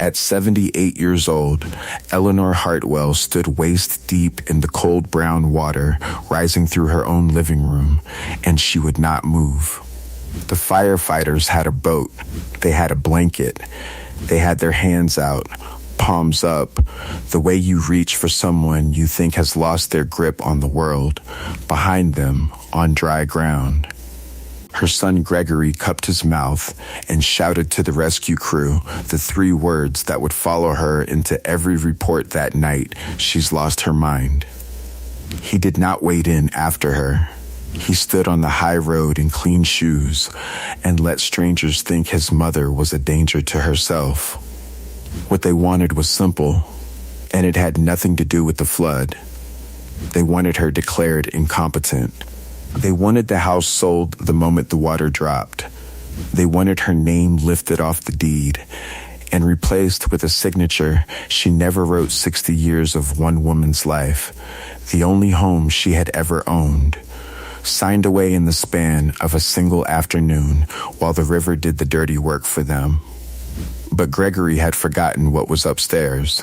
At 78 years old, Eleanor Hartwell stood waist deep in the cold brown water rising through her own living room, and she would not move. The firefighters had a boat. They had a blanket. They had their hands out, palms up, the way you reach for someone you think has lost their grip on the world, behind them on dry ground. Her son Gregory cupped his mouth and shouted to the rescue crew the 3 words that would follow her into every report that night: she's lost her mind. He did not wade in after her. He stood on the high road in clean shoes and let strangers think his mother was a danger to herself. What they wanted was simple, and it had nothing to do with the flood. They wanted her declared incompetent. They wanted the house sold the moment the water dropped. They wanted her name lifted off the deed and replaced with a signature she never wrote 60 years of one woman's life, the only home she had ever owned, signed away in the span of a single afternoon while the river did the dirty work for them. But Gregory had forgotten what was upstairs.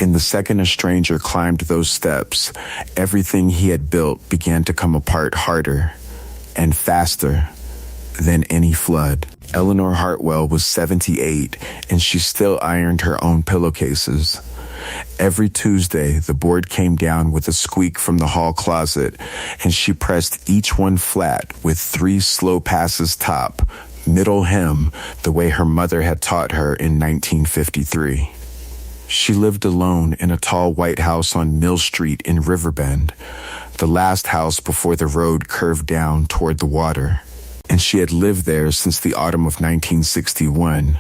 In the second a stranger climbed those steps, everything he had built began to come apart harder and faster than any flood. Eleanor Hartwell was 78, and she still ironed her own pillowcases. Every Tuesday, the board came down with a squeak from the hall closet, and she pressed each one flat with 3 slow passes top, middle hem, the way her mother had taught her in 1953. She lived alone in a tall white house on Mill Street in Riverbend, the last house before the road curved down toward the water. And she had lived there since the autumn of 1961.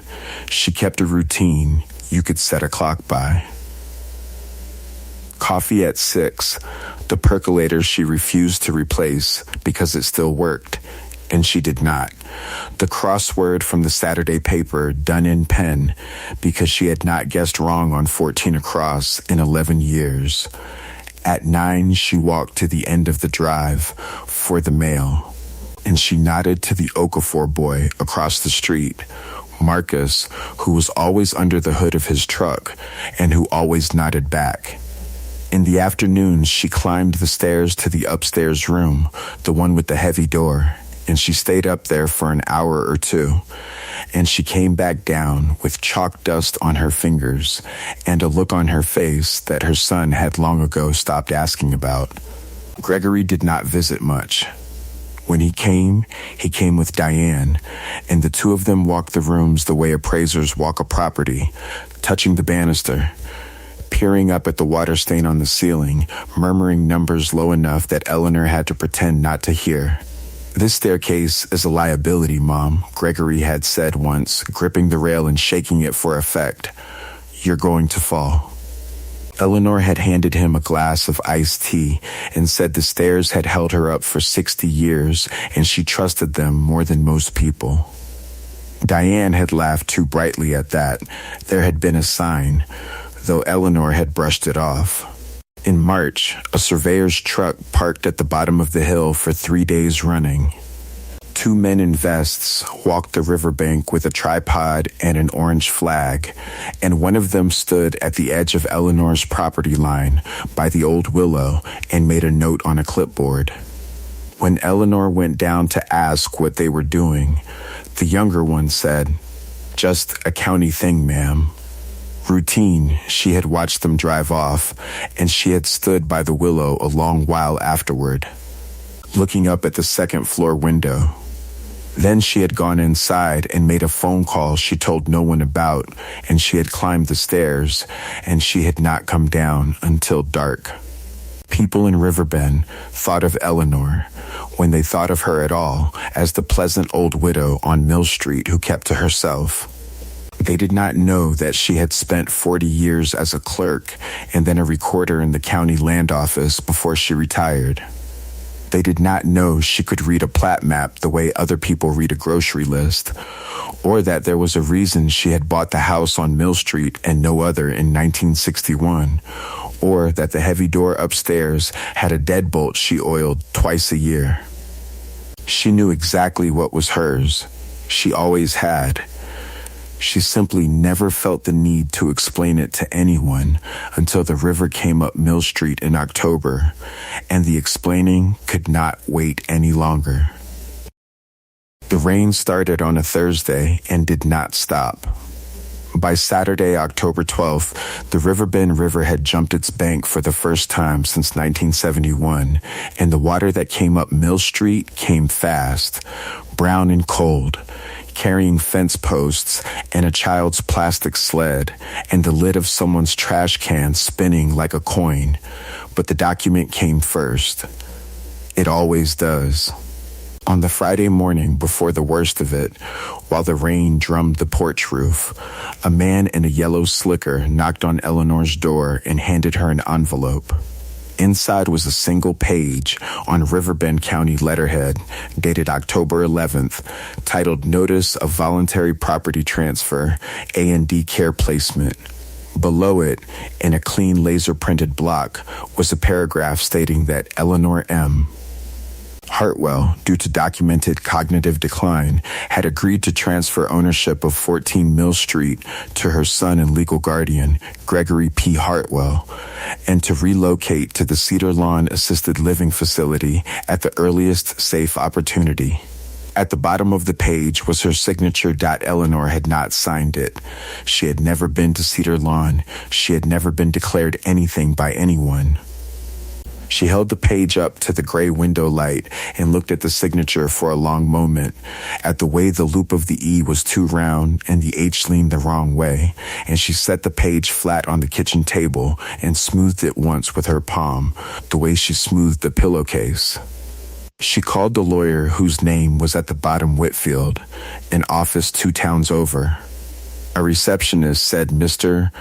She kept a routine you could set a clock by. Coffee at 6, the percolator she refused to replace because it still worked, and she did not. The crossword from the Saturday paper done in pen because she had not guessed wrong on 14 across in 11 years. At 9, she walked to the end of the drive for the mail, and she nodded to the Okafor boy across the street, Marcus, who was always under the hood of his truck and who always nodded back. In the afternoons, she climbed the stairs to the upstairs room, the one with the heavy door, and she stayed up there for an hour or 2, and she came back down with chalk dust on her fingers and a look on her face that her son had long ago stopped asking about. Gregory did not visit much. When he came with Diane, and the 2 of them walked the rooms the way appraisers walk a property, touching the banister, peering up at the water stain on the ceiling, murmuring numbers low enough that Eleanor had to pretend not to hear. "This staircase is a liability, Mom," Gregory had said once, gripping the rail and shaking it for effect. "You're going to fall." Eleanor had handed him a glass of iced tea and said the stairs had held her up for 60 years and she trusted them more than most people. Diane had laughed too brightly at that. There had been a sign, though Eleanor had brushed it off. In March, a surveyor's truck parked at the bottom of the hill for 3 days running. 2 men in vests walked the riverbank with a tripod and an orange flag, and one of them stood at the edge of Eleanor's property line by the old willow and made a note on a clipboard. When Eleanor went down to ask what they were doing, the younger one said, "Just a county thing, ma'am." Routine, she had watched them drive off, and she had stood by the willow a long while afterward, looking up at the second-floor window. Then she had gone inside and made a phone call she told no one about, and she had climbed the stairs, and she had not come down until dark. People in Riverbend thought of Eleanor, when they thought of her at all, as the pleasant old widow on Mill Street who kept to herself. They did not know that she had spent 40 years as a clerk and then a recorder in the county land office before she retired. They did not know she could read a plat map the way other people read a grocery list, or that there was a reason she had bought the house on Mill Street and no other in 1961, or that the heavy door upstairs had a deadbolt she oiled twice a year. She knew exactly what was hers. She always had. She simply never felt the need to explain it to anyone until the river came up Mill Street in October, and the explaining could not wait any longer. The rain started on a Thursday and did not stop. By Saturday, October 12th, the Riverbend River had jumped its bank for the first time since 1971, and the water that came up Mill Street came fast, brown and cold, carrying fence posts and a child's plastic sled and the lid of someone's trash can spinning like a coin. But the document came first. It always does. On the Friday morning before the worst of it, while the rain drummed the porch roof, a man in a yellow slicker knocked on Eleanor's door and handed her an envelope. Inside was a single page on Riverbend County letterhead dated October 11th, titled Notice of Voluntary Property Transfer, A&D Care Placement. Below it, in a clean laser-printed block, was a paragraph stating that Eleanor M. Hartwell, due to documented cognitive decline, had agreed to transfer ownership of 14 Mill Street to her son and legal guardian, Gregory P. Hartwell, and to relocate to the Cedar Lawn Assisted Living Facility at the earliest safe opportunity. At the bottom of the page was her signature. Eleanor had not signed it. She had never been to Cedar Lawn. She had never been declared anything by anyone. She held the page up to the gray window light and looked at the signature for a long moment, at the way the loop of the E was too round and the H leaned the wrong way, and she set the page flat on the kitchen table and smoothed it once with her palm, the way she smoothed the pillowcase. She called the lawyer whose name was at the bottom, Whitfield, an office 2 towns over. A receptionist said Mr.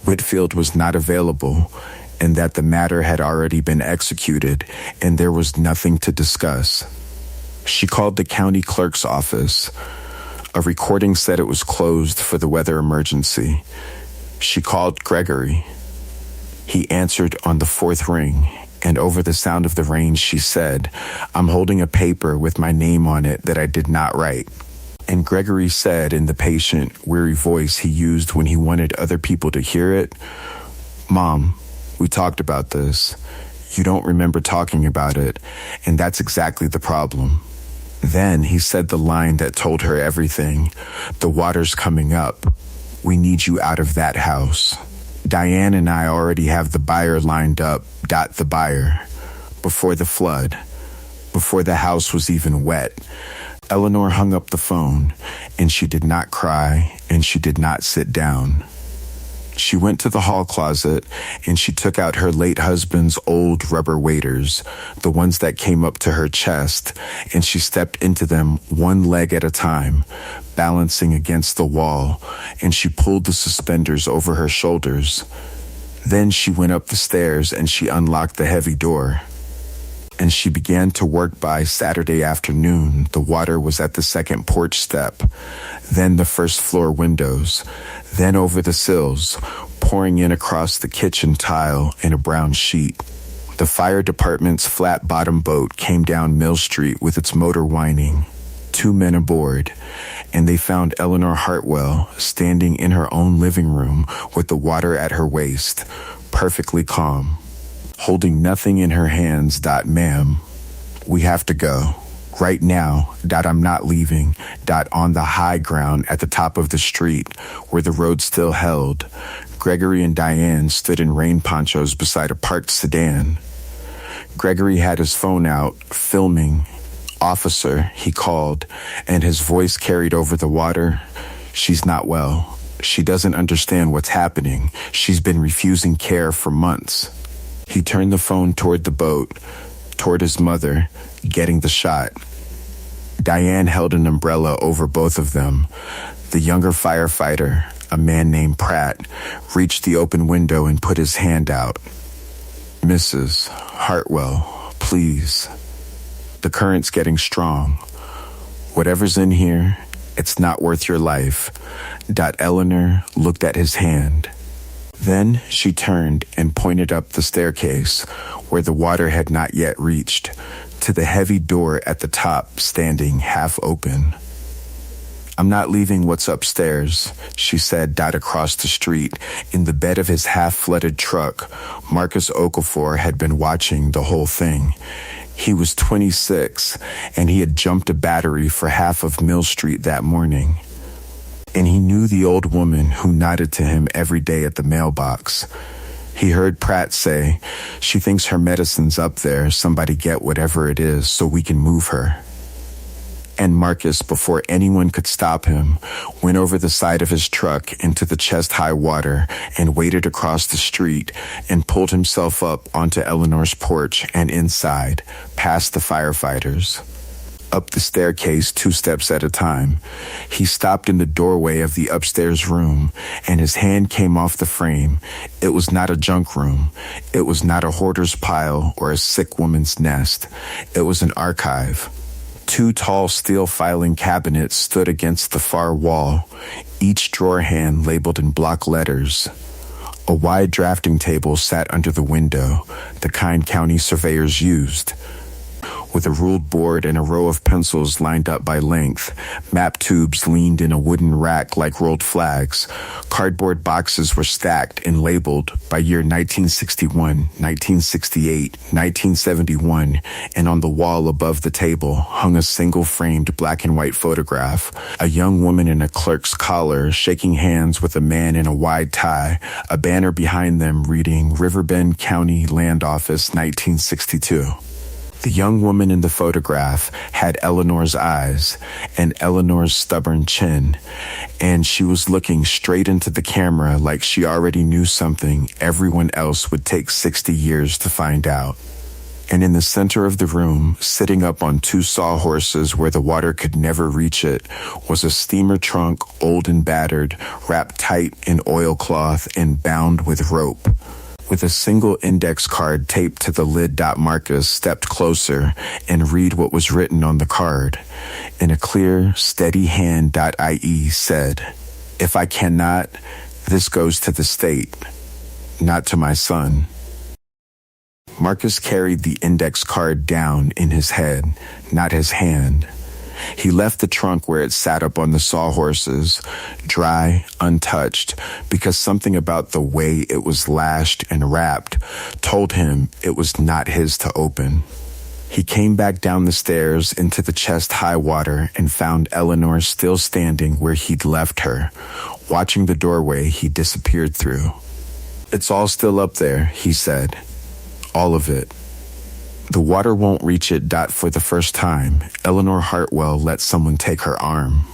Whitfield was not available, and that the matter had already been executed and there was nothing to discuss. She called the county clerk's office. A recording said it was closed for the weather emergency. She called Gregory. He answered on the 4th ring, and over the sound of the rain she said, "I'm holding a paper with my name on it that I did not write." And Gregory said in the patient, weary voice he used when he wanted other people to hear it, "Mom, we talked about this. You don't remember talking about it, and that's exactly the problem." Then he said the line that told her everything. "The water's coming up. We need you out of that house. Diane and I already have the buyer lined up, the buyer, before the flood, before the house was even wet." Eleanor hung up the phone, and she did not cry, and she did not sit down. She went to the hall closet, and she took out her late husband's old rubber waders, the ones that came up to her chest, and she stepped into them one leg at a time, balancing against the wall, and she pulled the suspenders over her shoulders. Then she went up the stairs, and she unlocked the heavy door. And she began to work. By Saturday afternoon. The water was at the second porch step, then the first floor windows, then over the sills, pouring in across the kitchen tile in a brown sheet. The fire department's flat-bottom boat came down Mill Street with its motor whining. 2 men aboard, and they found Eleanor Hartwell standing in her own living room with the water at her waist, perfectly calm, holding nothing in her hands. "Ma'am, we have to go. Right now. I'm not leaving. On the high ground at the top of the street, where the road still held, Gregory and Diane stood in rain ponchos beside a parked sedan. Gregory had his phone out, filming. "Officer," he called, and his voice carried over the water. "She's not well. She doesn't understand what's happening. She's been refusing care for months." He turned the phone toward the boat, toward his mother, getting the shot. Diane held an umbrella over both of them. The younger firefighter, a man named Pratt, reached the open window and put his hand out. "Mrs. Hartwell, please. The current's getting strong. Whatever's in here, it's not worth your life." Eleanor looked at his hand. Then she turned and pointed up the staircase, where the water had not yet reached, to the heavy door at the top standing half open. "I'm not leaving what's upstairs," she said, died across the street. In the bed of his half-flooded truck, Marcus Okafor had been watching the whole thing. He was 26, and he had jumped a battery for half of Mill Street that morning. And he knew the old woman who nodded to him every day at the mailbox. He heard Pratt say, "She thinks her medicine's up there. Somebody get whatever it is so we can move her." And Marcus, before anyone could stop him, went over the side of his truck into the chest-high water and waded across the street and pulled himself up onto Eleanor's porch and inside, past the firefighters. Up the staircase 2 steps at a time, he stopped in the doorway of the upstairs room, and his hand came off the frame. It was not a junk room. It was not a hoarder's pile or a sick woman's nest. It was an archive. 2 tall steel filing cabinets stood against the far wall, each drawer hand labeled in block letters. A wide drafting table sat under the window, the kind county surveyors used. With a ruled board and a row of pencils lined up by length, map tubes leaned in a wooden rack like rolled flags. Cardboard boxes were stacked and labeled by year 1961, 1968, 1971, and on the wall above the table hung a single-framed black and white photograph, a young woman in a clerk's collar shaking hands with a man in a wide tie, a banner behind them reading Riverbend County Land Office 1962. The young woman in the photograph had Eleanor's eyes and Eleanor's stubborn chin, and she was looking straight into the camera like she already knew something everyone else would take 60 years to find out. And in the center of the room, sitting up on 2 sawhorses where the water could never reach it, was a steamer trunk, old and battered, wrapped tight in oilcloth and bound with rope. With a single index card taped to the lid, Marcus stepped closer and read what was written on the card. In a clear, steady hand, IE said, "If I cannot, this goes to the state, not to my son." Marcus carried the index card down in his head, not his hand. He left the trunk where it sat up on the sawhorses, dry, untouched, because something about the way it was lashed and wrapped told him it was not his to open. He came back down the stairs into the chest-high water and found Eleanor still standing where he'd left her, watching the doorway he disappeared through. "It's all still up there," he said. "All of it. The water won't reach it." For the first time, Eleanor Hartwell let someone take her arm.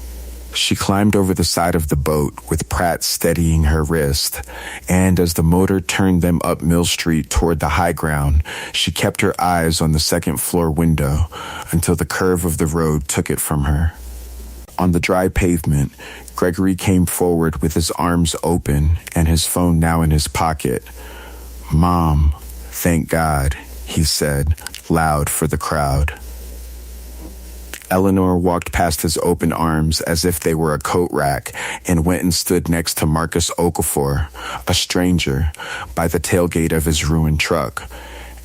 She climbed over the side of the boat with Pratt steadying her wrist, and as the motor turned them up Mill Street toward the high ground, she kept her eyes on the second-floor window until the curve of the road took it from her. On the dry pavement, Gregory came forward with his arms open and his phone now in his pocket. "Mom, thank God," he said, loud for the crowd. Eleanor walked past his open arms as if they were a coat rack and went and stood next to Marcus Okafor, a stranger, by the tailgate of his ruined truck,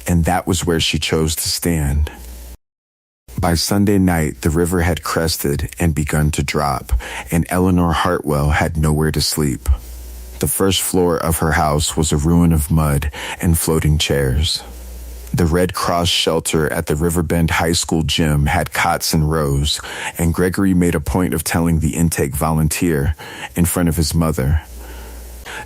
and that was where she chose to stand. By Sunday night, the river had crested and begun to drop, and Eleanor Hartwell had nowhere to sleep. The first floor of her house was a ruin of mud and floating chairs. The Red Cross shelter at the Riverbend High School gym had cots in rows, and Gregory made a point of telling the intake volunteer, in front of his mother,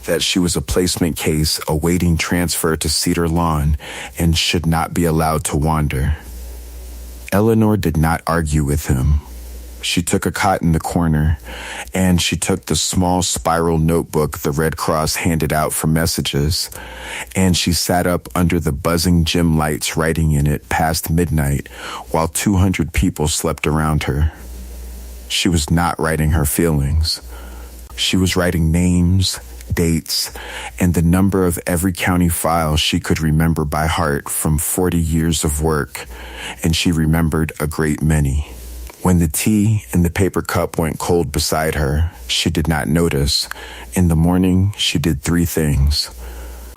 that she was a placement case awaiting transfer to Cedar Lawn and should not be allowed to wander. Eleanor did not argue with him. She took a cot in the corner, and she took the small spiral notebook the Red Cross handed out for messages, and she sat up under the buzzing gym lights writing in it past midnight while 200 people slept around her. She was not writing her feelings. She was writing names, dates, and the number of every county file she could remember by heart from 40 years of work, and she remembered a great many. When the tea in the paper cup went cold beside her, she did not notice. In the morning, she did 3 things.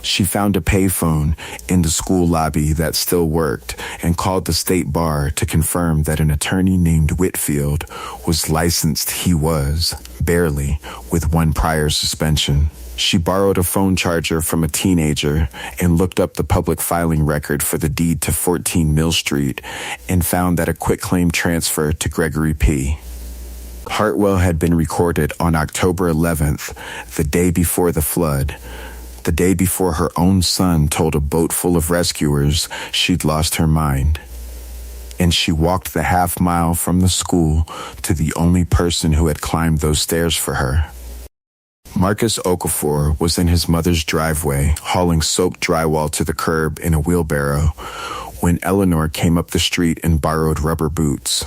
She found a payphone in the school lobby that still worked and called the state bar to confirm that an attorney named Whitfield was licensed. He was, barely, with one prior suspension. She borrowed a phone charger from a teenager and looked up the public filing record for the deed to 14 Mill Street and found that a quitclaim transfer to Gregory P. Hartwell had been recorded on October 11th, the day before the flood. The day before her own son told a boat full of rescuers she'd lost her mind. And she walked the half mile from the school to the only person who had climbed those stairs for her. Marcus Okafor was in his mother's driveway, hauling soaked drywall to the curb in a wheelbarrow, when Eleanor came up the street and borrowed rubber boots.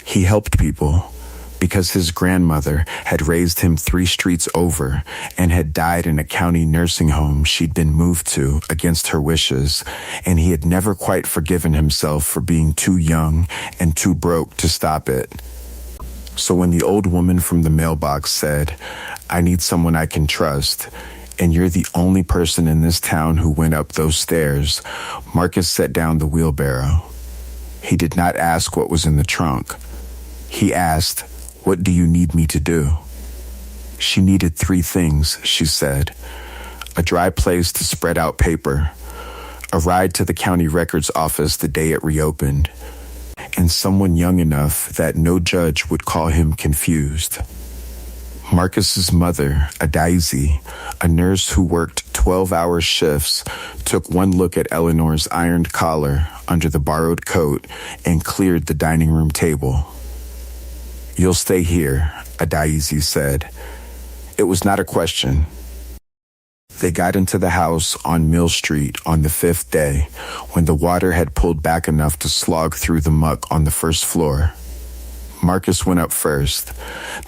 He helped people because his grandmother had raised him 3 streets over and had died in a county nursing home she'd been moved to against her wishes, and he had never quite forgiven himself for being too young and too broke to stop it. So when the old woman from the mailbox said, "I need someone I can trust, and you're the only person in this town who went up those stairs," Marcus set down the wheelbarrow. He did not ask what was in the trunk. He asked, "What do you need me to do?" She needed 3 things, she said: a dry place to spread out paper, a ride to the county records office the day it reopened, and someone young enough that no judge would call him confused. Marcus's mother, Adaizi, a nurse who worked 12-hour shifts, took one look at Eleanor's ironed collar under the borrowed coat and cleared the dining room table. "You'll stay here," Adaizi said. It was not a question. They got into the house on Mill Street on the 5th day, when the water had pulled back enough to slog through the muck on the first floor. Marcus went up first.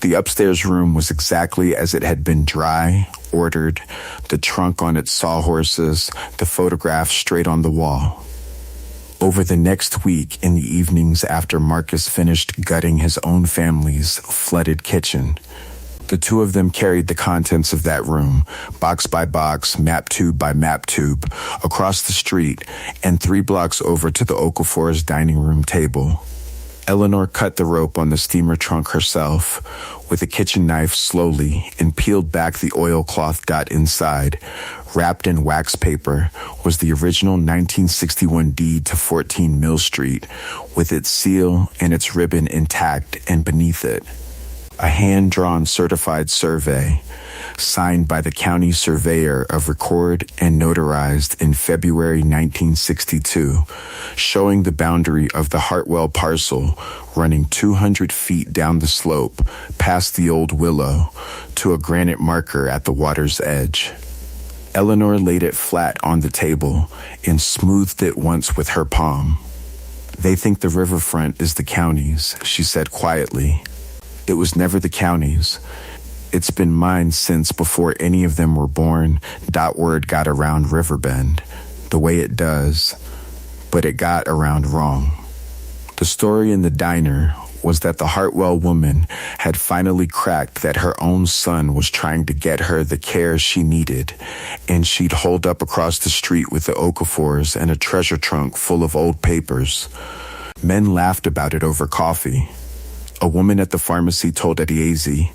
The upstairs room was exactly as it had been: dry, ordered, the trunk on its sawhorses, the photograph straight on the wall. Over the next week, in the evenings after Marcus finished gutting his own family's flooded kitchen, the 2 of them carried the contents of that room, box by box, map tube by map tube, across the street and 3 blocks over to the Okafor's dining room table. Eleanor cut the rope on the steamer trunk herself with a kitchen knife slowly and peeled back the oilcloth dot inside. Wrapped in wax paper was the original 1961 deed to 14 Mill Street, with its seal and its ribbon intact, and beneath it, a hand-drawn certified survey, signed by the county surveyor of record and notarized in February 1962, showing the boundary of the Hartwell parcel running 200 feet down the slope past the old willow to a granite marker at the water's edge. Eleanor laid it flat on the table and smoothed it once with her palm. "They think the riverfront is the county's," she said quietly. "It was never the county's. It's been mine since before any of them were born. Word got around Riverbend, the way it does, but it got around wrong." The story in the diner was that the Hartwell woman had finally cracked that her own son was trying to get her the care she needed, and she'd holed up across the street with the Okafors and a treasure trunk full of old papers. Men laughed about it over coffee. A woman at the pharmacy told Adaizi,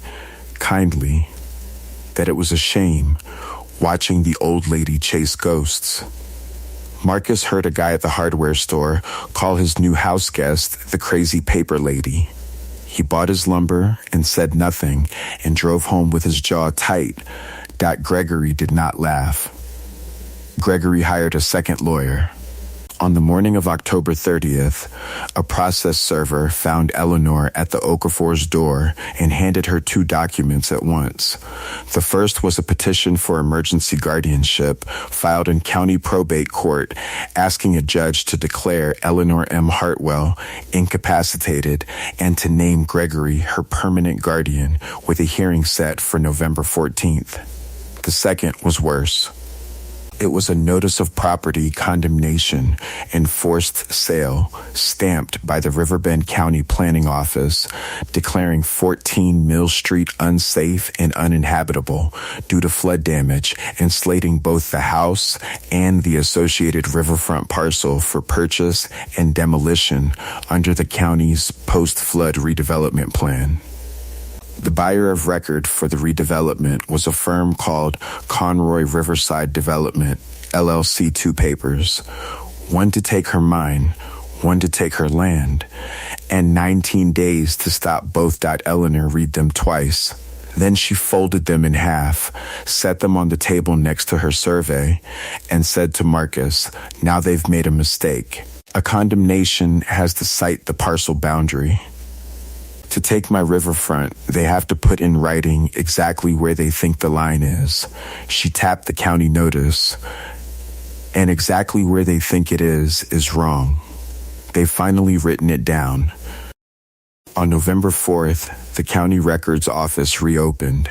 kindly, that it was a shame watching the old lady chase ghosts. Marcus heard a guy at the hardware store call his new house guest the crazy paper lady. He bought his lumber and said nothing and drove home with his jaw tight. Gregory did not laugh. Gregory hired a second lawyer. On the morning of October 30th, a process server found Eleanor at the Okafor's door and handed her 2 documents at once. The first was a petition for emergency guardianship filed in county probate court, asking a judge to declare Eleanor M. Hartwell incapacitated and to name Gregory her permanent guardian, with a hearing set for November 14th. The second was worse. It was a notice of property condemnation and forced sale stamped by the Riverbend County Planning Office, declaring 14 Mill Street unsafe and uninhabitable due to flood damage and slating both the house and the associated riverfront parcel for purchase and demolition under the county's post-flood redevelopment plan. The buyer of record for the redevelopment was a firm called Conroy Riverside Development, LLC 2 papers, one to take her mine, one to take her land, and 19 days to stop both. Eleanor read them twice. Then she folded them in half, set them on the table next to her survey, and said to Marcus, "Now they've made a mistake. A condemnation has to cite the parcel boundary. To take my riverfront, they have to put in writing exactly where they think the line is." She tapped the county notice, and exactly where they think it is wrong. They've finally written it down. On November 4th, the county records office reopened.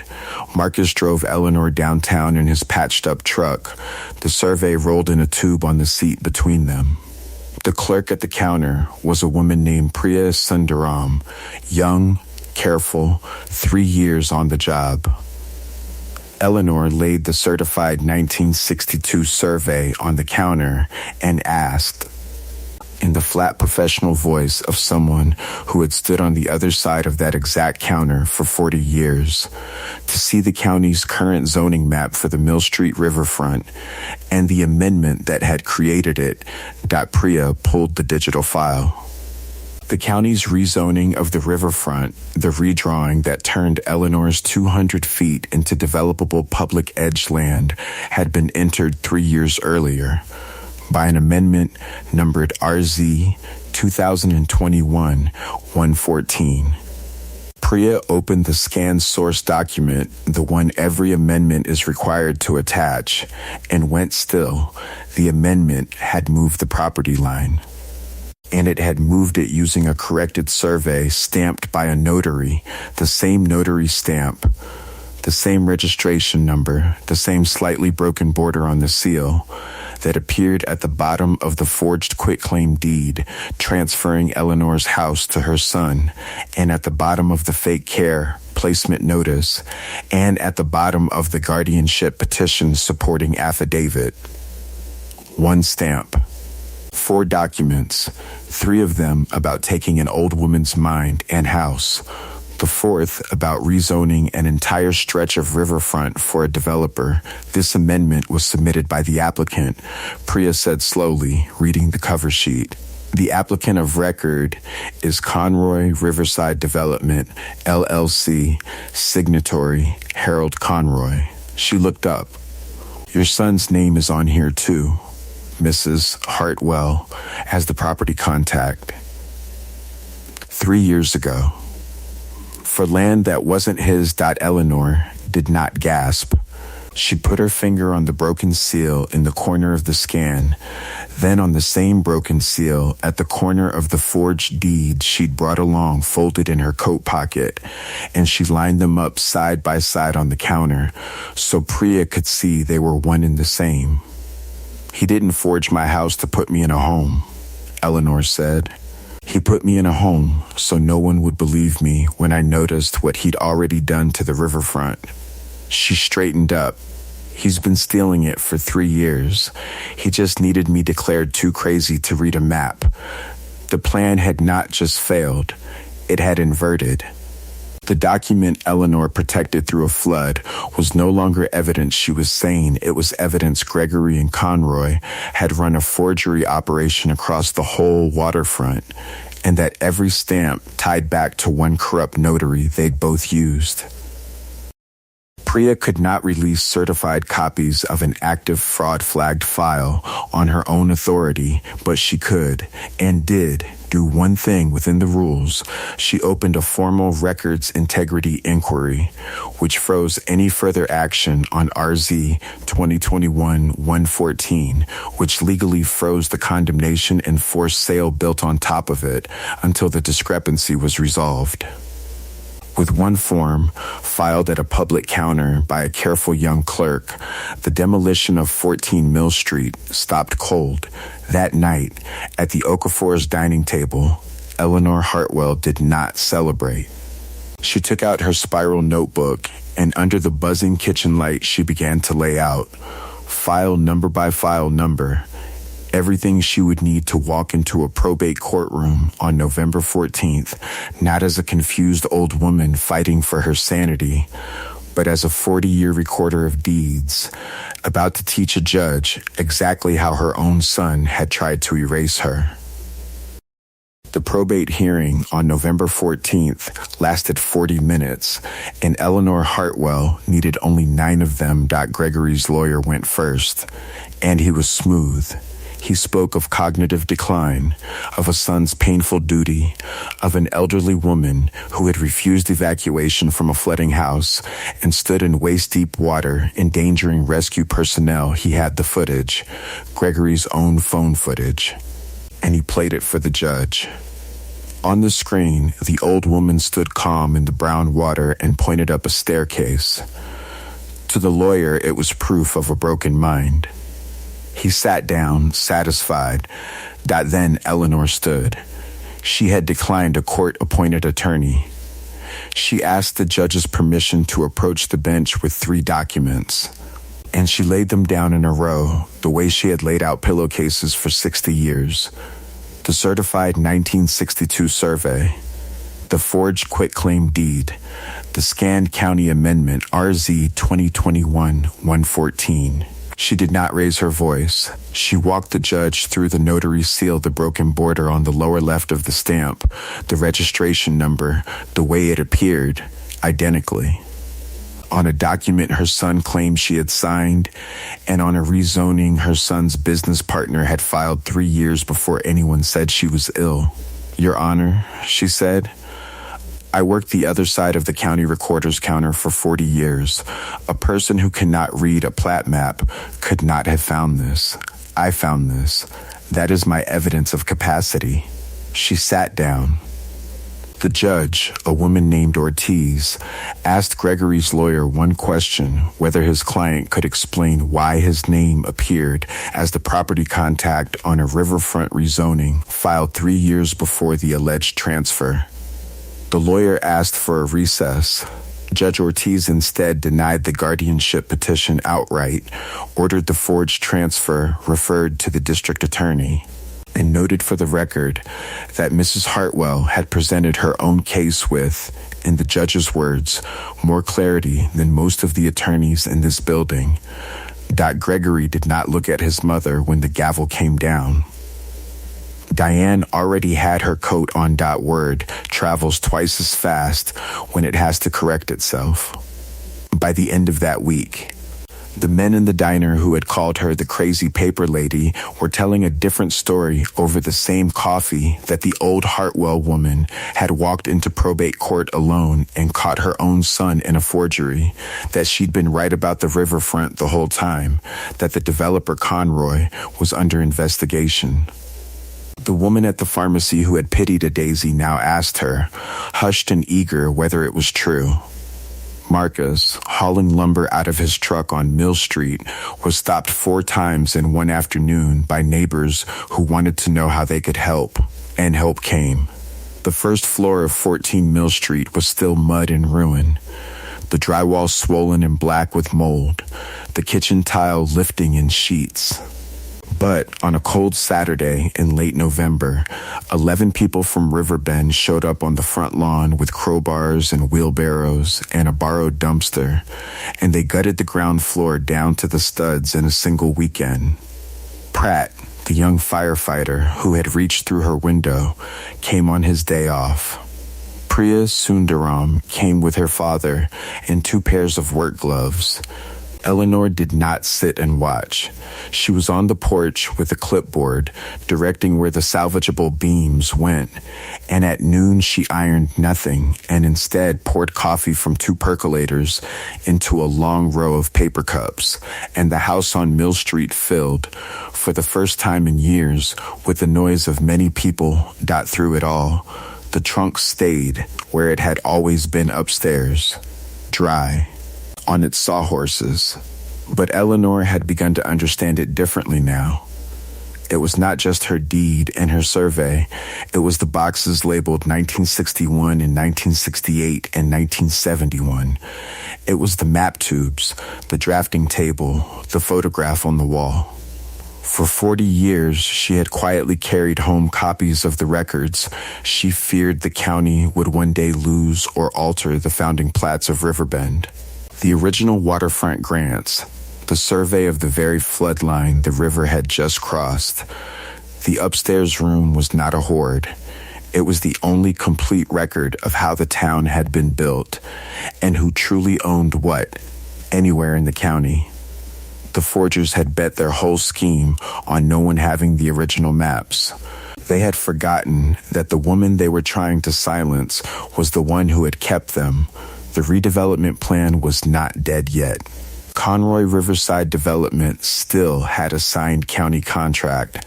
Marcus drove Eleanor downtown in his patched-up truck. The survey rolled in a tube on the seat between them. The clerk at the counter was a woman named Priya Sundaram, young, careful, 3 years on the job. Eleanor laid the certified 1962 survey on the counter and asked, in the flat professional voice of someone who had stood on the other side of that exact counter for 40 years, to see the county's current zoning map for the Mill Street riverfront and the amendment that had created it. Priya pulled the digital file. The county's rezoning of the riverfront, the redrawing that turned Eleanor's 200 feet into developable public edge land, had been entered 3 years earlier by an amendment numbered RZ 2021-114. Priya opened the scanned source document, the one every amendment is required to attach, and went still. The amendment had moved the property line. And it had moved it using a corrected survey stamped by a notary, the same notary stamp, the same registration number, the same slightly broken border on the seal that appeared at the bottom of the forged quitclaim deed transferring Eleanor's house to her son, and at the bottom of the fake care placement notice, and at the bottom of the guardianship petition supporting affidavit. One stamp. 4 documents, 3 of them about taking an old woman's mind and house, the 4th about rezoning an entire stretch of riverfront for a developer. This amendment was submitted by the applicant, Priya said slowly, reading the cover sheet. The applicant of record is Conroy Riverside Development, LLC, signatory Harold Conroy. She looked up. Your son's name is on here too, Mrs. Hartwell, as the property contact. 3 years ago. For land that wasn't his. Eleanor did not gasp. She put her finger on the broken seal in the corner of the scan, then on the same broken seal at the corner of the forged deed she'd brought along folded in her coat pocket, and she lined them up side by side on the counter so Priya could see they were one and the same. He didn't forge my house to put me in a home, Eleanor said. He put me in a home so no one would believe me when I noticed what he'd already done to the riverfront. She straightened up. He's been stealing it for 3 years. He just needed me declared too crazy to read a map. The plan had not just failed, it had inverted. The document Eleanor protected through a flood was no longer evidence she was sane. It was evidence Gregory and Conroy had run a forgery operation across the whole waterfront, and that every stamp tied back to one corrupt notary they'd both used. Priya could not release certified copies of an active fraud-flagged file on her own authority, but she could, and did, do one thing within the rules. She opened a formal records integrity inquiry, which froze any further action on RZ 2021-114, which legally froze the condemnation and forced sale built on top of it until the discrepancy was resolved. With one form filed at a public counter by a careful young clerk, the demolition of 14 Mill Street stopped cold. That night, at the Okafor's dining table, Eleanor Hartwell did not celebrate. She took out her spiral notebook, and under the buzzing kitchen light, she began to lay out, file number by file number, everything she would need to walk into a probate courtroom on November 14th, not as a confused old woman fighting for her sanity, but as a 40-year recorder of deeds, about to teach a judge exactly how her own son had tried to erase her. The probate hearing on November 14th lasted 40 minutes, and Eleanor Hartwell needed only 9 of them. Gregory's lawyer went first, and he was smooth. He spoke of cognitive decline, of a son's painful duty, of an elderly woman who had refused evacuation from a flooding house and stood in waist-deep water, endangering rescue personnel. He had the footage, Gregory's own phone footage, and he played it for the judge. On the screen, the old woman stood calm in the brown water and pointed up a staircase. To the lawyer, it was proof of a broken mind. He sat down, satisfied. Then Eleanor stood. She had declined a court-appointed attorney. She asked the judge's permission to approach the bench with 3 documents, and she laid them down in a row, the way she had laid out pillowcases for 60 years. The certified 1962 survey, the forged quitclaim deed, the scanned county amendment RZ 2021-114. She did not raise her voice. She walked the judge through the notary seal, the broken border on the lower left of the stamp, the registration number, the way it appeared, identically. On a document her son claimed she had signed, and on a rezoning her son's business partner had filed 3 years before anyone said she was ill. "Your Honor," she said, "I worked the other side of the county recorder's counter for 40 years. A person who cannot read a plat map could not have found this. I found this. That is my evidence of capacity." She sat down. The judge, a woman named Ortiz, asked Gregory's lawyer one question, whether his client could explain why his name appeared as the property contact on a riverfront rezoning filed 3 years before the alleged transfer. The lawyer asked for a recess. Judge Ortiz instead denied the guardianship petition outright, ordered the forged transfer referred to the district attorney, and noted for the record that Mrs. Hartwell had presented her own case with, in the judge's words, more clarity than most of the attorneys in this building. Gregory did not look at his mother when the gavel came down. Diane already had her coat on. Word travels twice as fast when it has to correct itself. By the end of that week, the men in the diner who had called her the crazy paper lady were telling a different story over the same coffee that the old Hartwell woman had walked into probate court alone and caught her own son in a forgery, that she'd been right about the riverfront the whole time, that the developer Conroy was under investigation. The woman at the pharmacy who had pitied a Daisy now asked her, hushed and eager, whether it was true. Marcus, hauling lumber out of his truck on Mill Street, was stopped 4 times in one afternoon by neighbors who wanted to know how they could help, and help came. The first floor of 14 Mill Street was still mud and ruin, the drywall swollen and black with mold, the kitchen tile lifting in sheets. But on a cold Saturday in late November, 11 people from Riverbend showed up on the front lawn with crowbars and wheelbarrows and a borrowed dumpster, and they gutted the ground floor down to the studs in a single weekend. Pratt, the young firefighter who had reached through her window, came on his day off. Priya Sundaram came with her father and 2 pairs of work gloves. Eleanor did not sit and watch. She was on the porch with a clipboard, directing where the salvageable beams went, and at noon she ironed nothing and instead poured coffee from 2 percolators into a long row of paper cups, and the house on Mill Street filled, for the first time in years, with the noise of many people. Through it all, The trunk stayed where it had always been upstairs, dry, on its sawhorses. But Eleanor had begun to understand it differently now. It was not just her deed and her survey. It was the boxes labeled 1961 and 1968 and 1971. It was the map tubes, the drafting table, the photograph on the wall. For 40 years, she had quietly carried home copies of the records. She feared the county would one day lose or alter the founding plats of Riverbend. The original waterfront grants, the survey of the very flood line the river had just crossed. The upstairs room was not a hoard. It was the only complete record of how the town had been built and who truly owned what, anywhere in the county. The forgers had bet their whole scheme on no one having the original maps. They had forgotten that the woman they were trying to silence was the one who had kept them. The redevelopment plan was not dead yet. Conroy Riverside Development still had a signed county contract,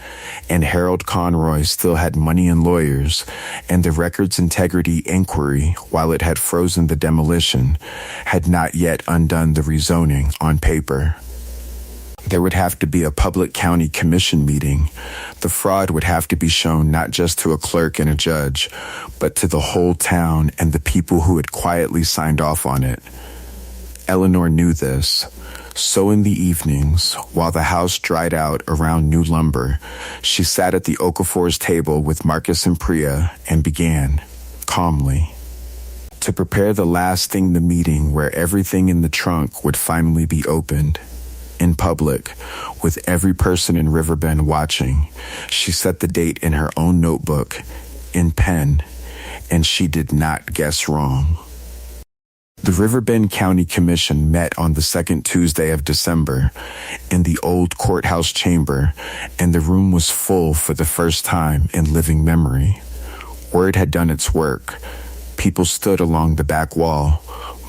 and Harold Conroy still had money and lawyers, and the Records Integrity Inquiry, while it had frozen the demolition, had not yet undone the rezoning on paper. There would have to be a public county commission meeting. The fraud would have to be shown not just to a clerk and a judge, but to the whole town and the people who had quietly signed off on it. Eleanor knew this. So in the evenings, while the house dried out around new lumber, she sat at the Okafor's table with Marcus and Priya and began, calmly, to prepare the lasting the meeting where everything in the trunk would finally be opened. In public, with every person in Riverbend watching, she set the date in her own notebook, in pen, and she did not guess wrong. The Riverbend County Commission met on the second Tuesday of December in the old courthouse chamber, and the room was full for the first time in living memory. Word had done its work. People stood along the back wall.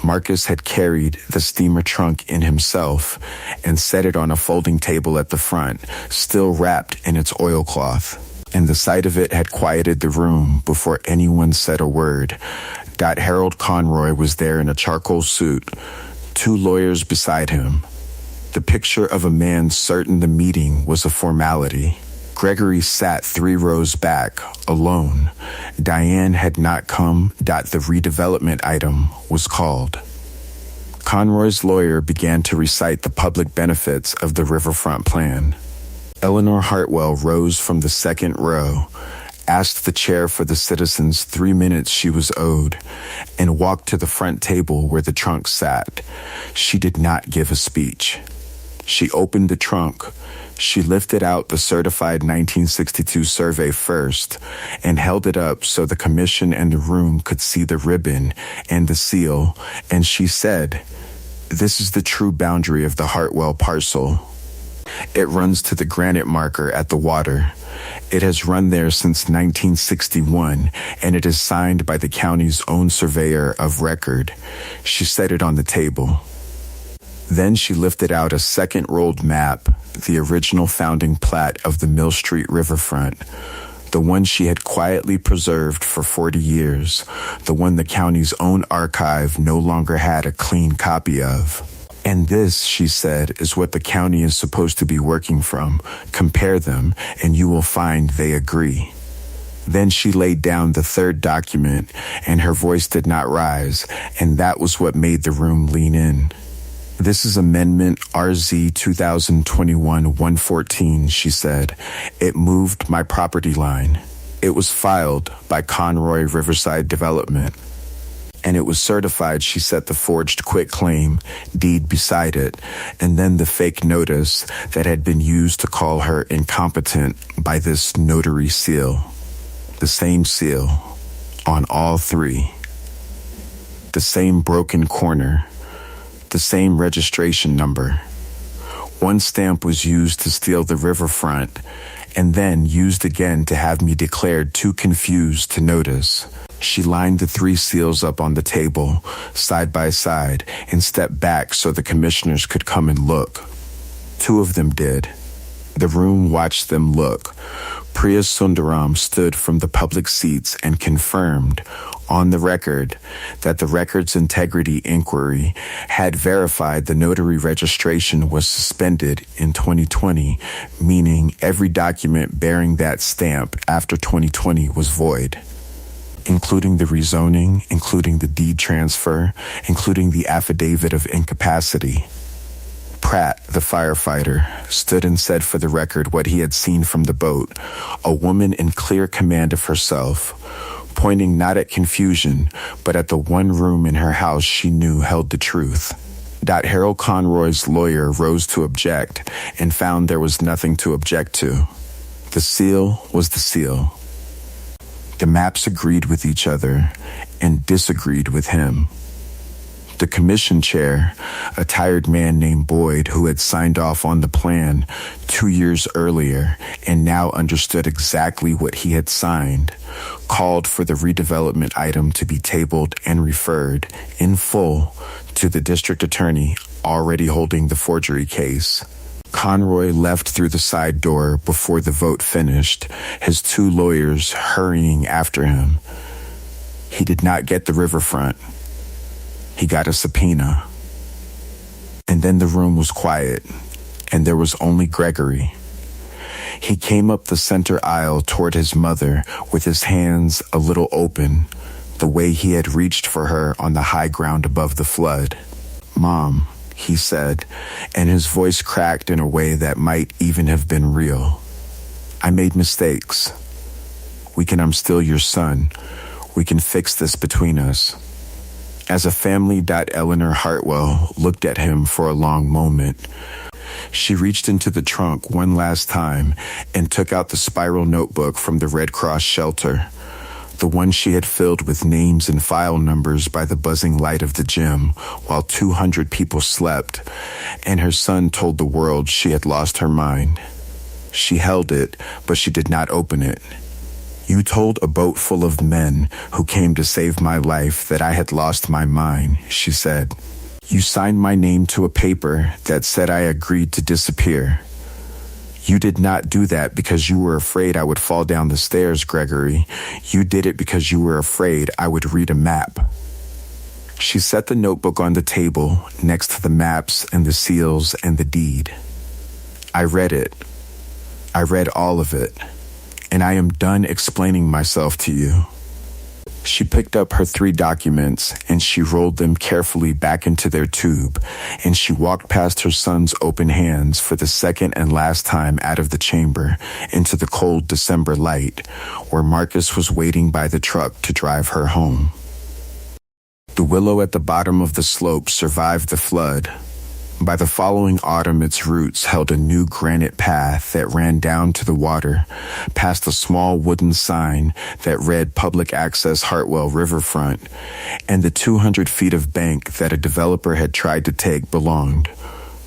Marcus had carried the steamer trunk in himself and set it on a folding table at the front, still wrapped in its oilcloth. And the sight of it had quieted the room before anyone said a word. Harold Conroy was there in a charcoal suit, 2 lawyers beside him. The picture of a man certain the meeting was a formality. Gregory sat 3 rows back, alone. Diane had not come. The redevelopment item was called. Conroy's lawyer began to recite the public benefits of the riverfront plan. Eleanor Hartwell rose from the second row, asked the chair for the citizens 3 minutes she was owed, and walked to the front table where the trunk sat. She did not give a speech. She opened the trunk. She lifted out the certified 1962 survey first and held it up so the commission and the room could see the ribbon and the seal, and she said, "This is the true boundary of the Hartwell parcel. It runs to the granite marker at the water. It has run there since 1961, and it is signed by the county's own surveyor of record." She set it on the table. Then she lifted out a second rolled map, the original founding plat of the Mill Street riverfront, the one she had quietly preserved for 40 years, the one the county's own archive no longer had a clean copy of. "And this," she said, "is what the county is supposed to be working from. Compare them, and you will find they agree." Then she laid down the third document, and her voice did not rise, and that was what made the room lean in. "This is Amendment RZ 2021-114, she said. "It moved my property line. It was filed by Conroy Riverside Development. And it was certified," she set the forged quitclaim deed beside it, and then the fake notice that had been used to call her incompetent by this notary seal. The same seal on all 3. The same broken corner. The same registration number. One stamp was used to steal the riverfront, and then used again to have me declared too confused to notice. She lined the 3 seals up on the table, side by side, and stepped back so the commissioners could come and look. 2 of them did. The room watched them look. Priya Sundaram stood from the public seats and confirmed, on the record, that the Records Integrity Inquiry had verified the notary registration was suspended in 2020, meaning every document bearing that stamp after 2020 was void, including the rezoning, including the deed transfer, including the affidavit of incapacity. Pratt, the firefighter, stood and said for the record what he had seen from the boat, a woman in clear command of herself, pointing not at confusion, but at the one room in her house she knew held the truth. Harold Conroy's lawyer rose to object and found there was nothing to object to. The seal was the seal. The maps agreed with each other and disagreed with him. The commission chair, a tired man named Boyd who had signed off on the plan 2 years earlier and now understood exactly what he had signed, called for the redevelopment item to be tabled and referred in full to the district attorney already holding the forgery case. Conroy left through the side door before the vote finished, his 2 lawyers hurrying after him. He did not get the riverfront. He got a subpoena. And then the room was quiet, and there was only Gregory. He came up the center aisle toward his mother with his hands a little open, the way he had reached for her on the high ground above the flood. "Mom," he said, and his voice cracked in a way that might even have been real. "I made mistakes. I'm still your son. We can fix this between us." As a family, Eleanor Hartwell looked at him for a long moment. She reached into the trunk one last time and took out the spiral notebook from the Red Cross shelter, the one she had filled with names and file numbers by the buzzing light of the gym while 200 people slept, and her son told the world she had lost her mind. She held it, but she did not open it. "You told a boat full of men who came to save my life that I had lost my mind," she said. "You signed my name to a paper that said I agreed to disappear. You did not do that because you were afraid I would fall down the stairs, Gregory. You did it because you were afraid I would read a map." She set the notebook on the table next to the maps and the seals and the deed. "I read it. I read all of it. And I am done explaining myself to you." She picked up her 3 documents and she rolled them carefully back into their tube, and she walked past her son's open hands for the second and last time out of the chamber into the cold December light, where Marcus was waiting by the truck to drive her home. The willow at the bottom of the slope survived the flood. By the following autumn, its roots held a new granite path that ran down to the water, past a small wooden sign that read Public Access Hartwell Riverfront, and the 200 feet of bank that a developer had tried to take belonged,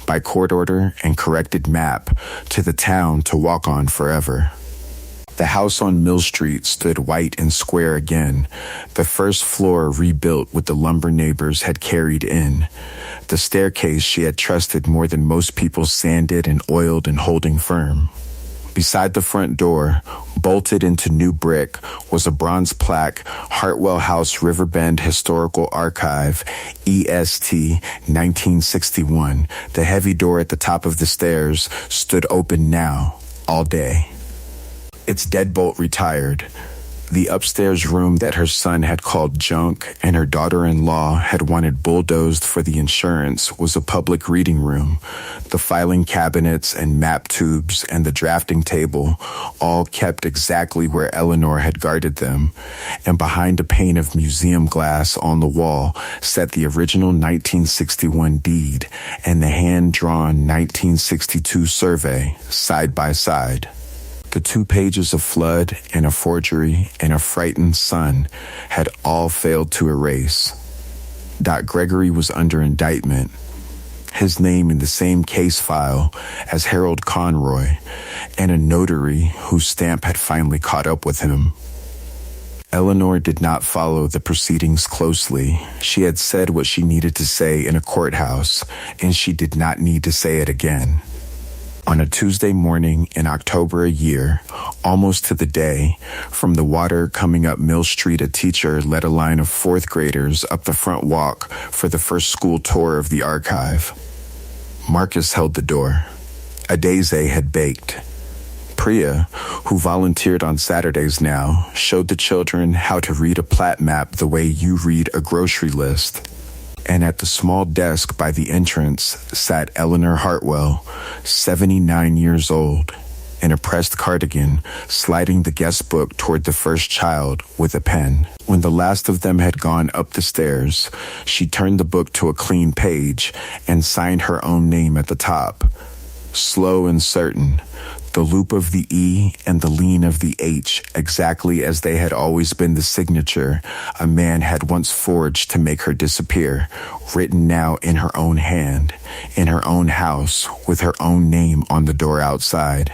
by court order and corrected map, to the town to walk on forever. The house on Mill Street stood white and square again, the first floor rebuilt with the lumber neighbors had carried in. The staircase she had trusted more than most people sanded and oiled and holding firm. Beside the front door, bolted into new brick, was a bronze plaque, Hartwell House Riverbend Historical Archive, EST 1961. The heavy door at the top of the stairs stood open now, all day. Its deadbolt retired. The upstairs room that her son had called junk and her daughter-in-law had wanted bulldozed for the insurance was a public reading room. The filing cabinets and map tubes and the drafting table all kept exactly where Eleanor had guarded them, and behind a pane of museum glass on the wall sat the original 1961 deed and the hand-drawn 1962 survey side by side. The 2 pages of flood and a forgery and a frightened son had all failed to erase. Gregory was under indictment, his name in the same case file as Harold Conroy, and a notary whose stamp had finally caught up with him. Eleanor did not follow the proceedings closely. She had said what she needed to say in a courthouse, and she did not need to say it again. On a Tuesday morning in October a year, almost to the day, from the water coming up Mill Street, a teacher led a line of fourth graders up the front walk for the first school tour of the archive. Marcus held the door. A daise had baked. Priya, who volunteered on Saturdays now, showed the children how to read a plat map the way you read a grocery list. And at the small desk by the entrance sat Eleanor Hartwell, 79 years old, in a pressed cardigan, sliding the guest book toward the first child with a pen. When the last of them had gone up the stairs, she turned the book to a clean page and signed her own name at the top. Slow and certain, the loop of the E and the lean of the H, exactly as they had always been the signature a man had once forged to make her disappear, written now in her own hand, in her own house, with her own name on the door outside.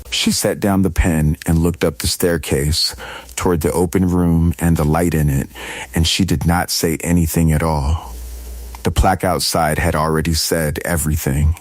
She set down the pen and looked up the staircase, toward the open room and the light in it, and she did not say anything at all. The plaque outside had already said everything.